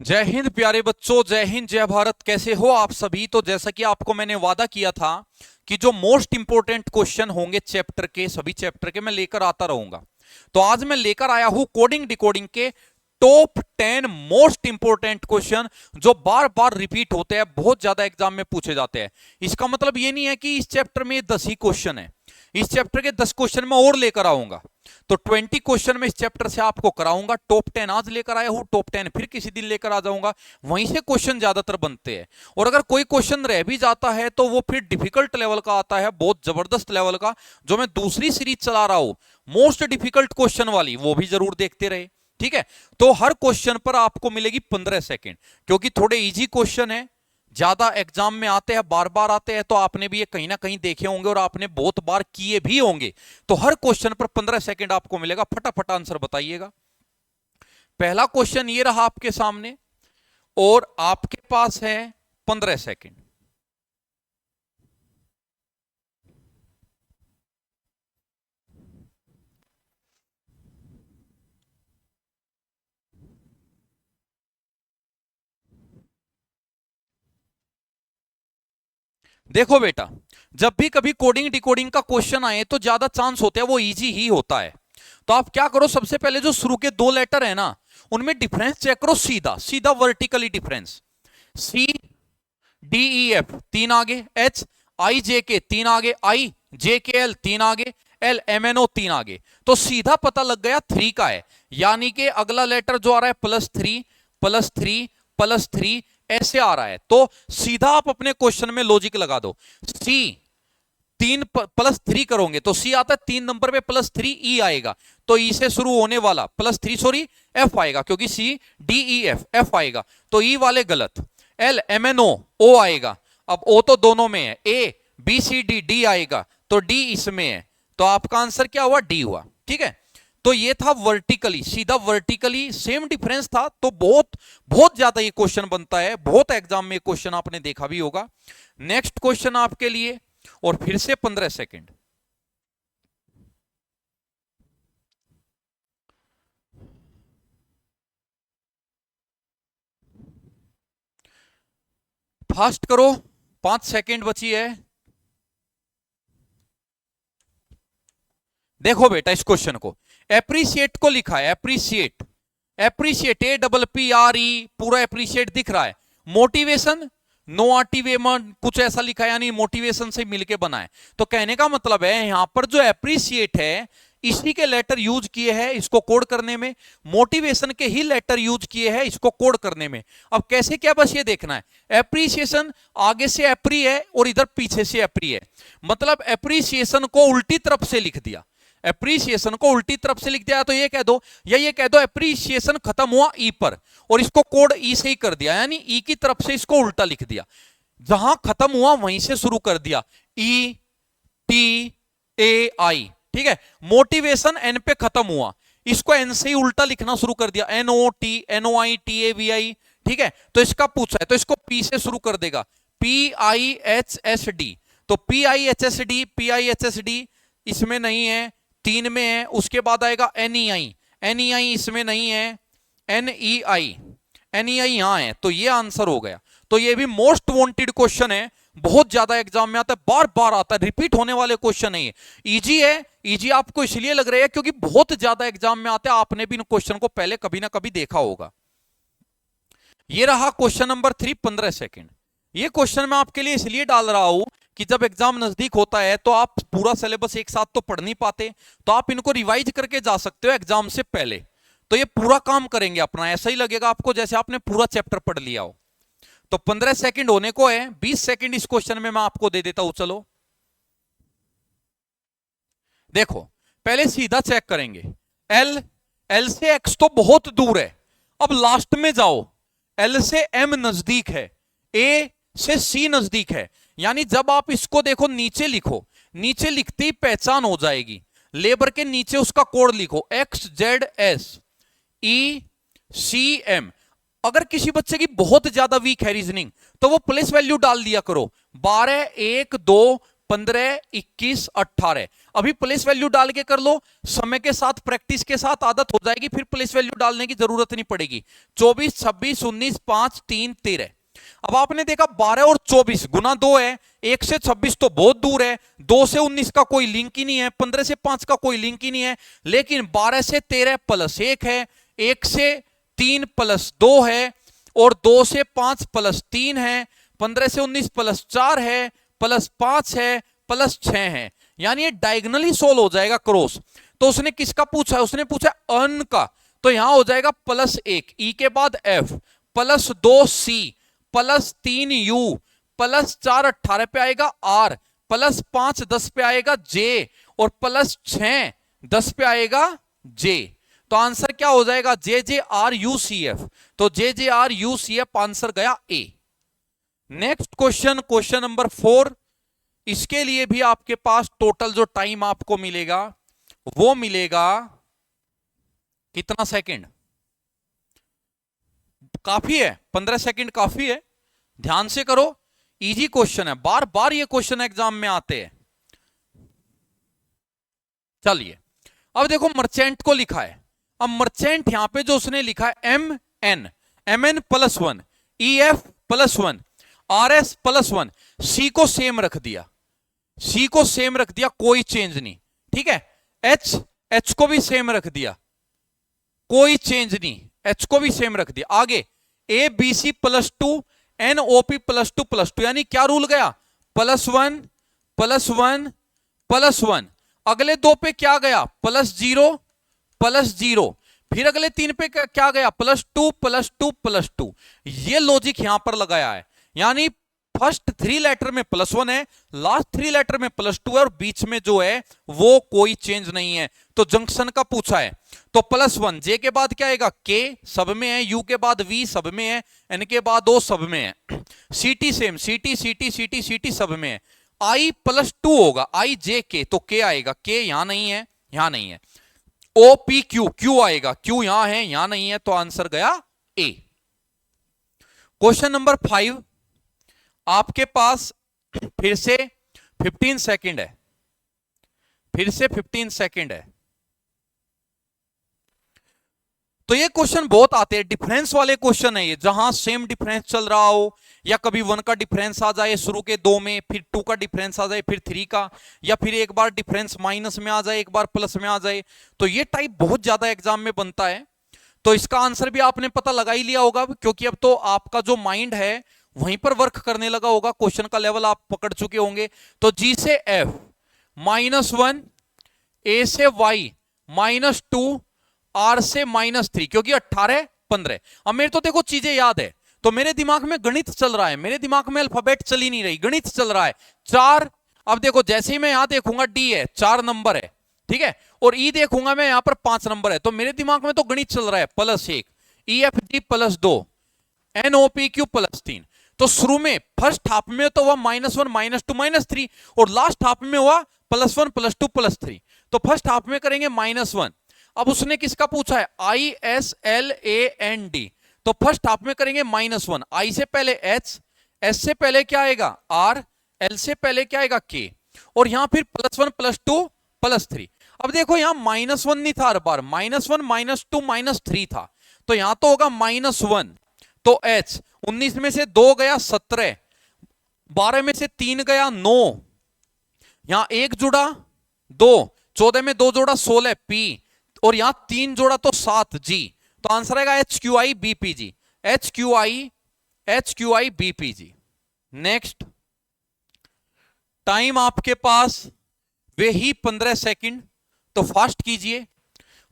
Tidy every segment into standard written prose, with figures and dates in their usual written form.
जय हिंद प्यारे बच्चों, जय हिंद जय भारत। कैसे हो आप सभी। तो जैसा कि आपको मैंने वादा किया था कि जो मोस्ट इंपोर्टेंट क्वेश्चन होंगे चैप्टर के, सभी चैप्टर के मैं लेकर आता रहूंगा। तो आज मैं लेकर आया हूं कोडिंग डिकोडिंग के टॉप 10 मोस्ट इंपोर्टेंट क्वेश्चन जो बार बार रिपीट होते हैं, बहुत ज्यादा एग्जाम में पूछे जाते हैं। इसका मतलब ये नहीं है कि इस चैप्टर में 10 ही क्वेश्चन है, इस चैप्टर के 10 क्वेश्चन मैं और लेकर आऊंगा। तो 20 क्वेश्चन में इस चैप्टर से आपको कराऊंगा। टॉप 10 आज लेकर आया हूं, टॉप 10 फिर किसी दिन लेकर आ जाऊंगा। वहीं से क्वेश्चन ज्यादातर बनते हैं, और अगर कोई क्वेश्चन रह भी जाता है तो वो फिर डिफिकल्ट लेवल का आता है, बहुत जबरदस्त लेवल का, जो मैं दूसरी सीरीज चला रहा हूं मोस्ट डिफिकल्ट क्वेश्चन वाली, वो भी जरूर देखते रहे। ठीक है, तो हर क्वेश्चन पर आपको मिलेगी 15 सेकेंड, क्योंकि थोड़े इजी क्वेश्चन है, ज्यादा एग्जाम में आते हैं, बार बार आते हैं, तो आपने भी ये कहीं ना कहीं देखे होंगे और आपने बहुत बार किए भी होंगे। तो हर क्वेश्चन पर 15 सेकंड आपको मिलेगा, फटाफट आंसर बताइएगा। पहला क्वेश्चन ये रहा आपके सामने, और आपके पास है 15 सेकंड। देखो बेटा, जब भी कभी कोडिंग डिकोडिंग का क्वेश्चन आए तो ज्यादा चांस होते हैं वो इजी ही होता है। तो आप क्या करो, सबसे पहले जो शुरू के दो लेटर है ना, उनमें डिफरेंस चेक करो, सीधा सीधा vertically difference. C D E F तीन आगे, एच आई जे के तीन आगे, आई जे के एल तीन आगे, एल एम एन ओ तीन आगे। तो सीधा पता लग गया थ्री का है, यानी कि अगला लेटर जो आ रहा है plus three plus three plus three, ऐसे आ रहा है। तो सीधा आप अपने क्वेश्चन में लॉजिक लगा दो। सी तीन प्लस थ्री करोगे तो सी आता है तीन नंबर पे, प्लस थ्री ई आएगा, तो ई से शुरू होने वाला प्लस थ्री, सॉरी एफ आएगा, क्योंकि C D E F, F आएगा, तो ई वाले गलत। L M N O, O आएगा, अब ओ तो दोनों में है, A B C D, D आएगा, तो डी इसमें है, तो आपका आंसर क्या हुआ, डी हुआ। ठीक है, तो ये था वर्टिकली, सीधा वर्टिकली सेम डिफरेंस था। तो बहुत बहुत ज्यादा ये क्वेश्चन बनता है, बहुत एग्जाम में क्वेश्चन आपने देखा भी होगा। नेक्स्ट क्वेश्चन आपके लिए, और फिर से 15 सेकंड। फास्ट करो, 5 सेकंड बची है। देखो बेटा, इस क्वेश्चन को एप्रिशिएट को लिखा है, appreciate, appreciate A double P R E, पूरा एप्रिशिएट दिख रहा है। मोटिवेशन नो आर्टिवेमन, कुछ ऐसा लिखा है, यानी मोटिवेशन से मिलके बना है। तो कहने का मतलब है यहां पर जो एप्रिशिएट है, इसी के लेटर यूज किए हैं इसको कोड करने में, मोटिवेशन के ही लेटर यूज किए हैं इसको कोड करने में। अब कैसे क्या, बस ये देखना है। एप्रिसिएशन आगे से एप्री है और इधर पीछे से एप्री है, मतलब एप्रिसिएशन को उल्टी तरफ से लिख दिया, एप्रिसिएशन को उल्टी तरफ से लिख दिया, तो ये कह दो, या ये कह दो एप्रिसिएशन खत्म हुआ ई पर, और इसको कोड ई से ही कर दिया, यानी ई की तरफ से इसको उल्टा लिख दिया, जहां खत्म हुआ वहीं से शुरू कर दिया, ई टी ए आई। ठीक है, मोटिवेशन एन पे खत्म हुआ, इसको एन से ही उल्टा लिखना शुरू कर दिया, N O T, N O I T A V I. ठीक है, तो इसका पूछा है तो इसको पी से शुरू कर देगा, P I H S D. तो P I H S D, P I H S D इसमें नहीं है, तीन में है। उसके बाद आएगा एन ई आई, एन ई आई इसमें नहीं है, एन ई आई, एन ई आई यहां है, तो ये आंसर हो गया। तो ये भी मोस्ट वांटेड क्वेश्चन है, बहुत ज्यादा एग्जाम में आता है, बार बार आता है, रिपीट होने वाले क्वेश्चन है ये। इजी है, इजी आपको इसलिए लग रहा है क्योंकि बहुत ज्यादा एग्जाम में आते हैं, आपने भी इन क्वेश्चन को पहले कभी ना कभी देखा होगा। ये रहा क्वेश्चन नंबर 3, 15 सेकंड। ये क्वेश्चन मैं आपके लिए इसलिए डाल रहा हूं कि जब एग्जाम नजदीक होता है तो आप पूरा सिलेबस एक साथ तो पढ़ नहीं पाते, तो आप इनको रिवाइज करके जा सकते हो एग्जाम से पहले। तो ये पूरा काम करेंगे अपना, ऐसा ही लगेगा आपको जैसे आपने पूरा चैप्टर पढ़ लिया हो। तो 15 सेकंड होने को है, 20 सेकंड इस क्वेश्चन में मैं आपको दे देता हूं। चलो देखो, पहले सीधा चेक करेंगे, एल, एल से एक्स तो बहुत दूर है, अब लास्ट में जाओ, एल से एम नजदीक है, ए से सी नजदीक है, यानी जब आप इसको देखो नीचे लिखो, नीचे लिखते ही पहचान हो जाएगी, लेबर के नीचे उसका कोड लिखो, X Z S E C M. अगर किसी बच्चे की बहुत ज्यादा वीक है रीजनिंग, तो वो प्लेस वैल्यू डाल दिया करो, 12 1 2 15, 21, 18। अभी प्लेस वैल्यू डाल के कर लो, समय के साथ प्रैक्टिस के साथ आदत हो जाएगी, फिर प्लेस वैल्यू डालने की जरूरत नहीं पड़ेगी। 24, 26, 19, 5, 3, 13। अब आपने देखा 12 और 24 गुना 2 है, 1 से 26 तो बहुत दूर है, 2 से 19 का कोई लिंक ही नहीं है, 15 से 5 का कोई लिंक ही नहीं है, लेकिन 12 से 13 प्लस 1 है, 1 से 3 प्लस 2 है, और 2 से 5 प्लस 3 है, 15 से 19 प्लस 4 है, प्लस 5 है, प्लस 6 है, यानी ये डायगोनली सोल्व हो जाएगा क्रॉस। तो उसने किसका पूछा है? उसने पूछा अन का, तो यहां हो जाएगा प्लस 1 ई के बाद F, plus 2 C, plus 3 U, plus 4 18 पे आएगा आर, प्लस 5 10 पे आएगा जे, और प्लस 6 10 पे आएगा जे। तो आंसर क्या हो जाएगा? J J R U C F. तो J J R U C F answer गया A. Next question, question number 4। इसके लिए भी आपके पास टोटल जो टाइम आपको मिलेगा वो मिलेगा कितना सेकंड? काफी है, 15 सेकंड काफी है, ध्यान से करो, इजी क्वेश्चन है, बार बार ये क्वेश्चन एग्जाम में आते हैं। चलिए अब देखो मर्चेंट को लिखा है। अब मर्चेंट यहां पे जो उसने लिखा है M N plus 1, E F plus 1, R S plus 1, C को सेम रख दिया, सी को सेम रख दिया, कोई चेंज नहीं, ठीक है। एच को भी सेम रख दिया, कोई चेंज नहीं, एच को भी सेम रख दिया। आगे A B C plus 2, N O P plus 2 plus 2, यानी क्या रूल गया? Plus 1 plus 1 plus 1। अगले दो पे क्या गया? Plus 0 plus 0। फिर अगले 3 पे क्या गया? Plus 2 plus 2 plus 2। ये लॉजिक यहां पर लगाया है, यानी फर्स्ट 3 लेटर में प्लस 1 है, लास्ट 3 लेटर में प्लस 2 है, और बीच में जो है वो कोई चेंज नहीं है। तो जंक्शन का पूछा है, तो प्लस 1, जे के बाद क्या आएगा? के सब में है, यू के बाद वी सब में है, एन के बाद ओ सब में है, C T same, C T C T C T C T सब में है। आई प्लस 2 होगा, आई जे के, तो के आएगा, के यहां नहीं है, यहां नहीं है। ओ पी क्यू, क्यू आएगा, क्यू यहां है, यहां नहीं है, तो आंसर गया ए। क्वेश्चन नंबर 5 आपके पास फिर से 15 सेकंड है, फिर से 15 सेकंड है। तो ये क्वेश्चन बहुत आते हैं, डिफरेंस वाले क्वेश्चन है ये, जहां सेम डिफरेंस चल रहा हो, या कभी 1 का डिफरेंस आ जाए शुरू के 2 में, फिर 2 का डिफरेंस आ जाए, फिर 3 का, या फिर एक बार डिफरेंस माइनस में आ जाए, एक बार प्लस में आ जाए। तो ये टाइप बहुत ज्यादा एग्जाम में बनता है। तो इसका आंसर भी आपने पता लगा ही लिया होगा, क्योंकि अब तो आपका जो माइंड है वहीं पर वर्क करने लगा होगा, क्वेश्चन का लेवल आप पकड़ चुके होंगे। तो जी से एफ -1, ए से वाई -2, आर से -3, क्योंकि 18 15। अब मेरे तो देखो चीजें याद है, तो मेरे दिमाग में गणित चल रहा है, मेरे दिमाग में अल्फाबेट चल ही नहीं रही, गणित चल रहा है। 4, अब देखो जैसे ही मैं यहां देखूंगा डी है, 4 नंबर है, ठीक है, और ई देखूंगा मैं यहां पर 5 नंबर है, तो मेरे दिमाग में तो गणित चल रहा है, +1, E F G +2, N O P Q +3। तो शुरू में फर्स्ट हाफ में तो हुआ -1 -2 -3, और लास्ट हाफ में हुआ +1 +2 +3। तो फर्स्ट हाफ में करेंगे -1। अब उसने किसका पूछा है? I S L A N D, तो फर्स्ट हाफ में करेंगे -1, आई से पहले एच, एस से पहले क्या आएगा? आर, एल से पहले क्या आएगा? के, और यहां फिर +1 +2 +3। अब देखो यहां -1 नहीं था, हर बार -1 -2 -3 था, तो यहां तो होगा -1, तो एच 19 में से 2 गया 17, 12 में से 3 गया 9, यहां 1 जुड़ा 2, 14 में 2 जोड़ा 16 पी, और यहां 3 जोड़ा तो 7 जी। तो आंसर आएगा H Q I BPG, H Q I BPG. Next time आपके पास वे ही 15 सेकंड, तो फास्ट कीजिए।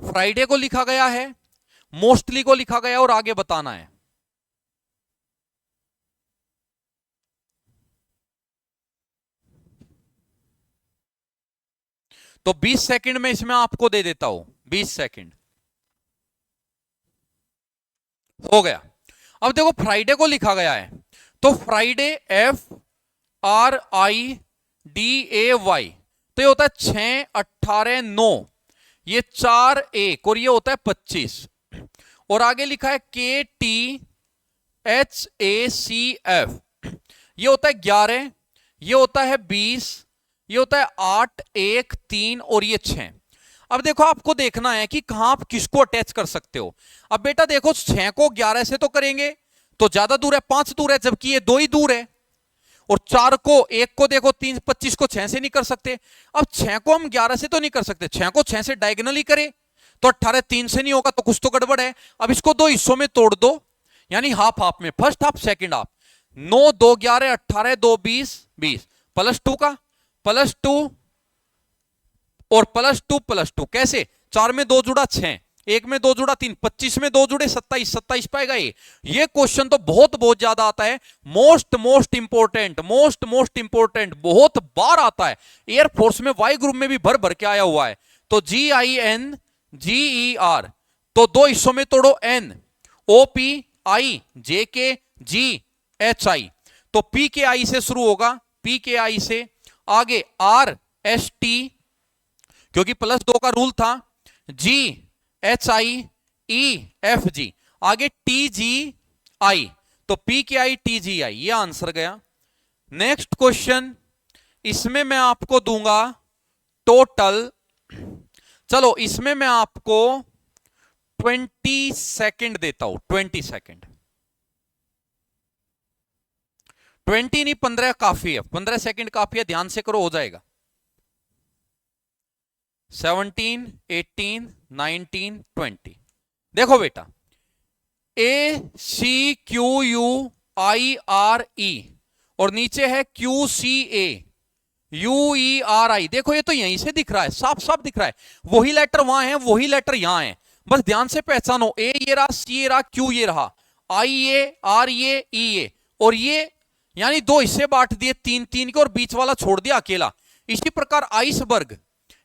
फ्राइडे को लिखा गया है, मोस्टली को लिखा गया, और आगे बताना है। तो 20 सेकंड में इसमें आपको दे देता हूं, 20 सेकंड हो गया। अब देखो फ्राइडे को लिखा गया है, तो फ्राइडे FRIDAY, तो ये होता है 6 18 9, ये 4 1, और ये होता है 25, और आगे लिखा है KTHACF, ये होता है 11, ये होता है 20, ये होता है 8, 1, 3 और ये 6। अब देखो आपको देखना है कि कहां आप किसको अटैच कर सकते हो। अब बेटा देखो 6 को 11 से तो करेंगे तो ज्यादा दूर है, 5 दूर है, जबकि ये 2 ही दूर है। और 4 को 1 को देखो 3, 25 को 6 से नहीं कर सकते। अब 6 को हम 11 से तो नहीं कर सकते, 6 को 6 से डायगोनली करे तो 18 3 से नहीं होगा, तो कुछ तो गड़बड़ है। अब इसको 2 हिस्सों में तोड़ दो, यानी हाफ हाफ में, first half second half. 9 2 11 18 2 20 20 plus 2 का प्लस 2 और प्लस 2 कैसे? 4 में 2 जुड़ा 6, 1 में 2 जुड़ा 3, 25 में 2 जुड़े 27, 27 पाएगा ये क्वेश्चन तो बहुत ज्यादा आता है। मोस्ट इंपोर्टेंट बहुत बार आता है। एयरफोर्स में वाई ग्रुप में भी भर भर के आया हुआ है। तो GINGER, तो 2 हिस्सों में तोड़ो, N OP I JK GHI, तो PKI से शुरू होगा, PKI से आगे RST, क्योंकि +2 का रूल था, GHIEFG, आगे TGI, तो PKI TGI, ये आंसर गया। नेक्स्ट क्वेश्चन, इसमें मैं आपको दूंगा टोटल, चलो इसमें मैं आपको 20 सेकंड देता हूं, 20 सेकंड, 20 नहीं 15 काफी है, 15 सेकंड काफी है, ध्यान से करो हो जाएगा। 17 18 19 20। देखो बेटा ACQUIRE और नीचे है QCAUERI, देखो ये तो यहीं से दिख रहा है, साफ साफ दिख रहा है। वही लेटर वहां है, वही लेटर यहां है, बस ध्यान से पहचानो। ए ये रहा, सी ये रहा, क्यू ये रहा, आई ये, आर ये, ई ये, और ये यानी 2 हिस्से बांट दिए, 3 3 के, और बीच वाला छोड़ दिया अकेला। इसी प्रकार आइसबर्ग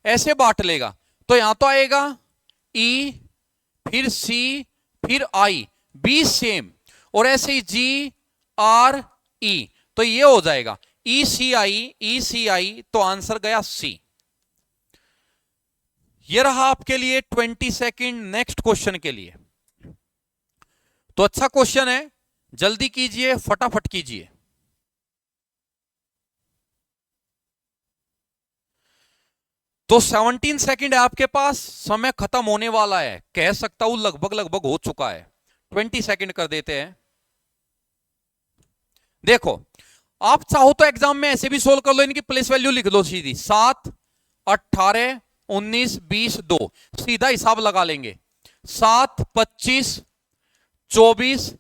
ऐसे बांट लेगा, तो यहां तो आएगा ई, फिर सी, फिर आई, बी सेम, और ऐसे ही GRE, तो ये हो जाएगा ECI, तो आंसर गया सी। ये रहा आपके लिए 20 सेकंड नेक्स्ट क्वेश्चन के लिए। तो अच्छा क्वेश्चन है, जल्दी कीजिए, फटाफट कीजिए। तो 17 सेकंड है आपके पास, समय खत्म होने वाला है, कह सकता हूं लगभग हो चुका है। 20 सेकंड कर देते हैं। देखो आप चाहो तो एग्जाम में ऐसे भी सोल्व कर लो, इनकी प्लेस वैल्यू लिख लो सीधी, 7 18 19 20 2, सीधा हिसाब लगा लेंगे। 7 25 24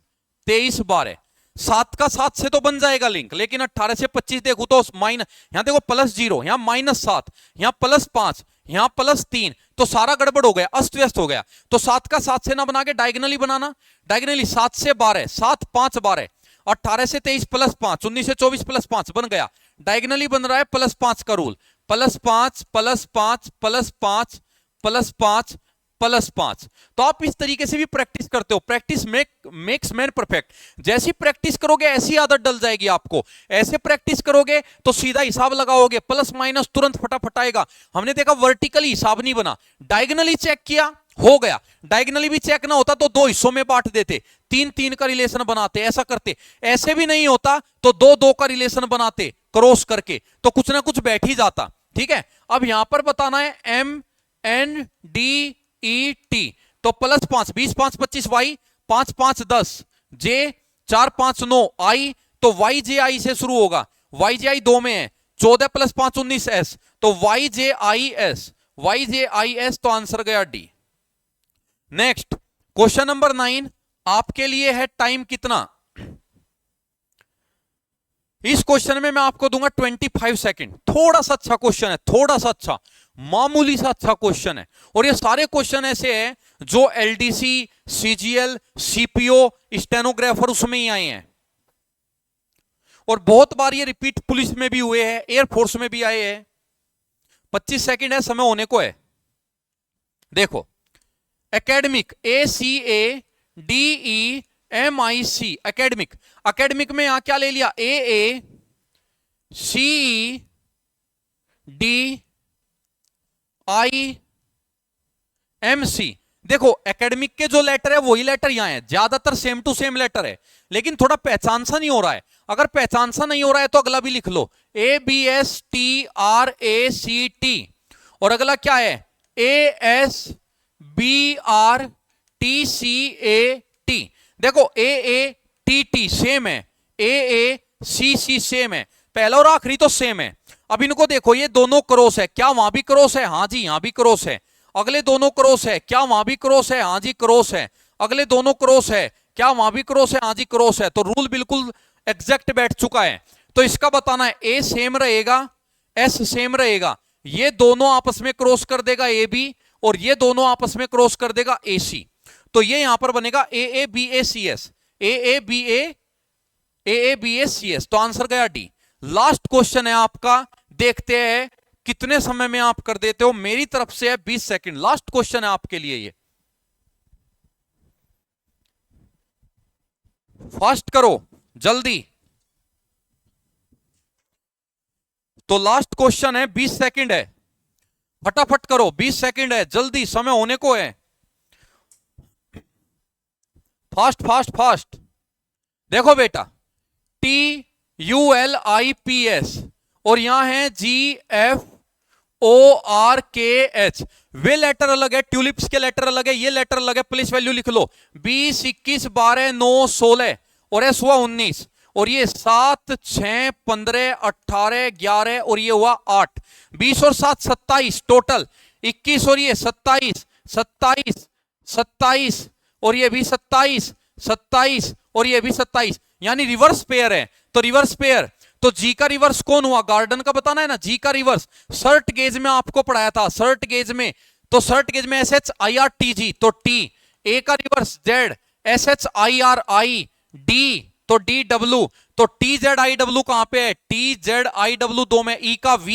23 12, 7 का 7 से तो बन जाएगा लिंक, लेकिन 18 से 25 देखो तो माइनस, यहां देखो +0, यहां -7, यहां +5, यहां +3, तो सारा गड़बड़ हो गया, अस्त व्यस्त हो गया। तो 7 का 7 से ना बना के डायगोनली बनाना, डायगोनली 7 से 12, 7 5 12, 18 से 23 +5, 19 से 24 +5 बन गया। डायगोनली बन रहा है +5 का रूल, +5 +5 +5 +5 +5। तो आप इस तरीके से भी प्रैक्टिस करते हो, प्रैक्टिस मेक्स मैन परफेक्ट। जैसी प्रैक्टिस करोगे ऐसी आदत डल जाएगी आपको। ऐसे प्रैक्टिस करोगे तो सीधा हिसाब लगाओगे, प्लस माइनस तुरंत फटाफट आएगा। हमने देखा वर्टिकली हिसाब नहीं बना, डायगोनली चेक किया हो गया। डायगोनली भी चेक ना होता तो 2 हिस्सों में बांट देते, 3 3 का रिलेशन बनाते, ऐसा करते। ऐसे भी नहीं होता तो 2 2 का रिलेशन बनाते क्रॉस करके, तो कुछ ना कुछ बैठ ही जाता। ठीक है, अब यहां पर बताना है MNDET, तो +5, 20 5 25 Y, 5 5 10 J, 4 5 9 I, तो YJI से शुरू होगा, YJI 2 में है, 14 + 5 19 S, तो YJIS, तो आंसर गया D। नेक्स्ट क्वेश्चन नंबर 9 आपके लिए है, टाइम कितना? इस क्वेश्चन में मैं आपको दूंगा 25 सेकंड। थोड़ा सा अच्छा क्वेश्चन है, थोड़ा सा अच्छा, मामूली सा अच्छा क्वेश्चन है। और ये सारे क्वेश्चन ऐसे हैं जो LDC, CGL, CPO, स्टेनोग्राफर उसमें ही आए हैं, और बहुत बार ये रिपीट पुलिस में भी हुए हैं, एयरफोर्स में भी आए हैं। 25 सेकंड है, समय होने को है। देखो एकेडमिक, ACADEMIC, एकेडमिक, एकेडमिक में यहां क्या ले लिया, AACEDIMC। देखो एकेडमिक के जो लेटर है वही लेटर यहां है, ज्यादातर सेम टू सेम लेटर है, लेकिन थोड़ा पहचान सा नहीं हो रहा है। अगर पहचान सा नहीं हो रहा है तो अगला भी लिख लो, ABSTRACT, और अगला क्या है ASBRTCAT। देखो AATT सेम है, AACC सेम है, पहला और आखिरी तो सेम है। अब इनको देखो, ये दोनों क्रॉस है, क्या वहां भी क्रॉस है? हाँ जी यहां भी क्रॉस है। अगले दोनों क्रॉस है, क्या वहां भी क्रॉस है? हाँ जी क्रॉस है। अगले दोनों क्रॉस है, क्या वहां भी क्रॉस है? हाँ जी क्रॉस है। तो रूल बिल्कुल एग्जैक्ट बैठ चुका है। तो इसका बताना है ए सेम रहेगा, एस सेम रहेगा, ये दोनों आपस में क्रॉस कर देगा ए बी, और ये दोनों आपस में क्रॉस कर देगा ए सी। तो ये यहां पर बनेगा AABACS, AABACS। तो आंसर गया डी। लास्ट क्वेश्चन है आपका, देखते हैं कितने समय में आप कर देते हो। मेरी तरफ से है 20 सेकंड। लास्ट क्वेश्चन है आपके लिए, ये फास्ट करो जल्दी। तो लास्ट क्वेश्चन है, 20 सेकंड है, फटाफट करो, 20 सेकंड है, जल्दी समय होने को है। Fast fast fast. देखो बेटा, TULIPS और यहां है GFORKH, वे लेटर अलग है, ट्यूलिप्स के लेटर अलग है, ये लेटर अलग है। प्लीज वैल्यू लिख लो, 20, 21, 12, 9, 16 और एस हुआ 19, और ये 7, 6, 15, 18, 11 और ये हुआ 8। 20 और 7 27 टोटल, 21 और ये 27, 27, 27 और ये भी 27, 27 और ये भी 27, यानी रिवर्स पेयर है। तो रिवर्स पेयर, तो जी का रिवर्स कौन हुआ? गार्डन का बताना है ना। जी का रिवर्स सर्ट गेज में आपको पढ़ाया था, सर्ट गेज में। तो सर्ट गेज में SHIRTG, तो टी। ए का रिवर्स जेड, SHIRID, तो DW। तो TZIW कहां पे है? TZIW दो में, ई का V,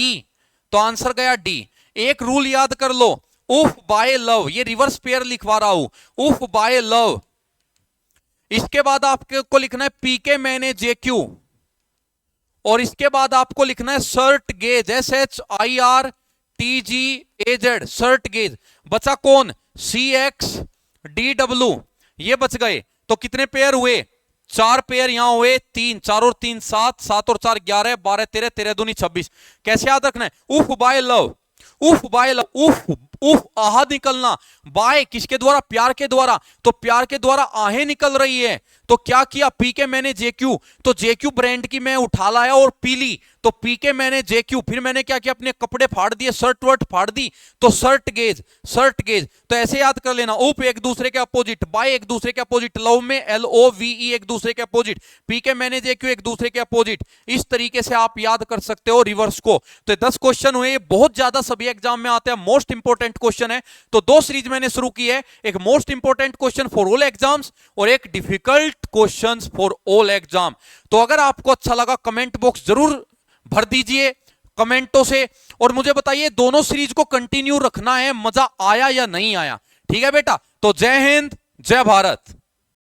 तो आंसर गया डी। एक रूल याद कर लो, उफ बाय लव, ये रिवर्स पेयर लिखवा रहा हूं, उफ बाय लव। इसके बाद आपको लिखना है पीके मैंने JQ, और इसके बाद आपको लिखना है सर्ट गेज, SHIRTGAZ, सर्ट गेज। बचा कौन? CXDW, ये बच गए। तो कितने पेयर हुए? 4 पेयर यहां हुए, 3, 4 और 3 7, 7 और 4 11, 12 13, 13 दूनी 26। कैसे याद रखना है? उफ बाय लव, उफ बाय लव, उफ उफ आहा निकलना, बाय किसके द्वारा? प्यार के द्वारा। तो प्यार के द्वारा आहें निकल रही है, तो क्या किया? पीके मैंने JQ, तो JQ ब्रांड की मैं उठा लाया और पी ली, तो पीके मैंने JQ। फिर मैंने क्या किया? अपने कपड़े फाड़ दिए, शर्ट वर्ट फाड़ दी, तो सर्ट गेज, सर्ट गेज। तो ऐसे याद कर लेना, उप एक दूसरे के अपोजिट, बाय एक दूसरे के अपोजिट, लव में LOVE एक दूसरे के अपोजिट, पीके मैंने JQ एक दूसरे के अपोजिट। इस तरीके से आप याद कर सकते हो रिवर्स को। तो 10 क्वेश्चन हुए, ये बहुत ज्यादा सभी एग्जाम में आते हैं, मोस्ट इंपोर्टेंट क्वेश्चन है। तो 2 सीरीज मैंने शुरू की है, एक most important question for all exams और एक difficult questions for all exam. तो अगर आपको अच्छा लगा, कमेंट बॉक्स जरूर भर दीजिए कमेंटों से, और मुझे बताइए दोनों सीरीज को कंटिन्यू रखना है, मजा आया या नहीं आया? ठीक है बेटा, तो जय हिंद, जय भारत।